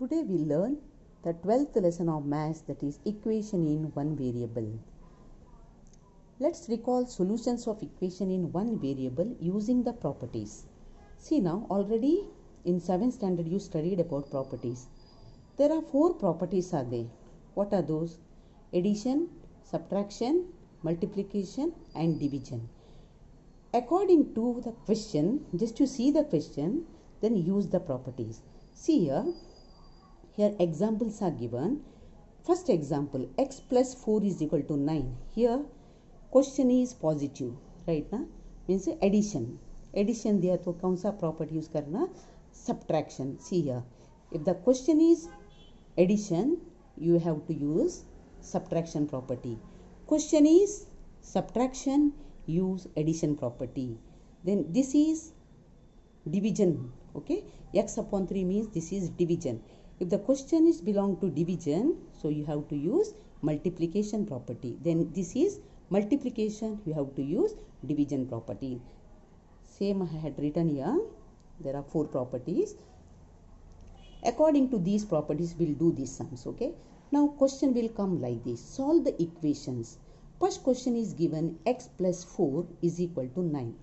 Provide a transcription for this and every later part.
Today we learn the 12th lesson of maths, that is equation in one variable. Let's recall solutions of equation in one variable using the properties. See now, already in 7th standard you studied about properties. There are 4 properties are there. What are those? Addition, subtraction, multiplication and division. According to the question, just to see the question, then use the properties. See here examples are given. First example, x plus 4 is equal to 9. Here question is positive, right ना? Means addition. Addition दिया तो कौन सा property use करना? Subtraction. See here, if the question is addition, you have to use subtraction property. Question is subtraction, use addition property. Then this is division. Okay, x upon 3 means this is division. If the question is belong to division, so you have to use multiplication property. Then this is multiplication, you have to use division property. Same I had written here. There are 4 properties. According to these properties, we'll do these sums. Okay. Now question will come like this. Solve the equations. First question is given x plus 4 is equal to 9.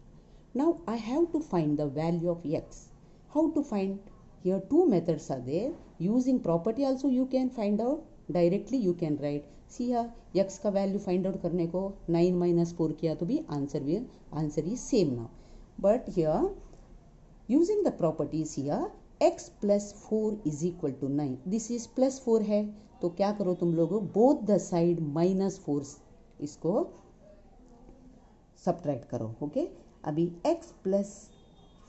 Now I have to find the value of x. How to find? Here 2 methods are there. Using property also you can find out. Directly you can write. See here, x का value find out करने को 9 minus 4 किया तो भी answer is same now. But here using the properties here, x plus 4 is equal to 9. This is plus 4 है तो क्या करो तुम लोगों, both the side minus 4 इसको subtract करो. Okay, अभी x plus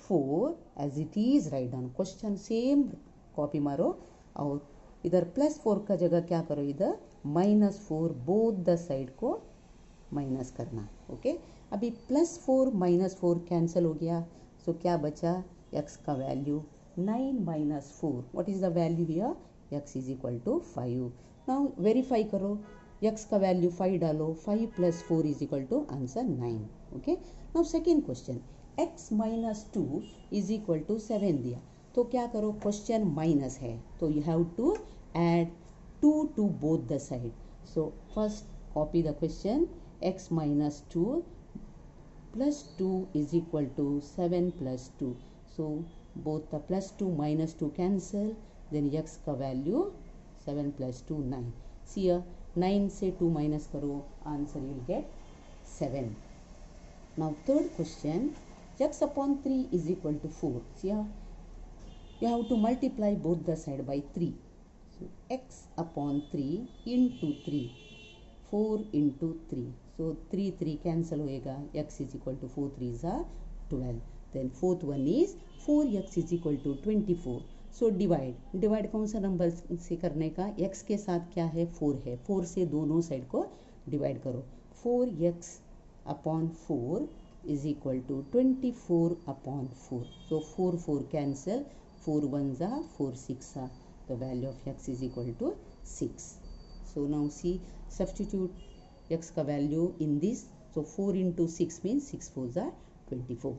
4 as it is write down. Question same copy मारो और इधर प्लस 4 का जगह क्या करो, इधर माइनस 4 बोथ द साइड को माइनस करना. ओके, अभी प्लस 4 माइनस 4 कैंसिल हो गया. सो क्या बचा, x का value 9 minus 4. What is the value here? x is equal to 5. Now verify करो, x का वैल्यू 5 डालो, 5 plus 4 is equal to answer 9. Okay, now second question, x minus 2 is equal to 7 दिया तो क्या करो, क्वेश्चन माइनस है तो you have to add 2 to both the side. So first copy the question, x minus 2 plus 2 is equal to 7 plus 2. So both the plus 2 minus 2 cancel. Then x का value 7 plus 2 9. See 9 से 2 minus करो, answer you will get 7. Now third question, x upon 3 is equal to 4. See here, you have to multiply both the side by 3. So x upon 3 into 3, 4 into 3. So 3 cancel होएगा, x is equal to 4 3s are 12. Then fourth one is 4x is equal to 24. So divide कौन सा number से करने का, x के साथ क्या है 4 है, 4 से दोनों साइड को डिवाइड करो. 4x upon 4 is equal to 24 upon 4. So 4 cancel, 4 1s are 4 6 are. The value of x is equal to 6. So now see, substitute x का value in this. So 4 into 6 means 6 4s are 24.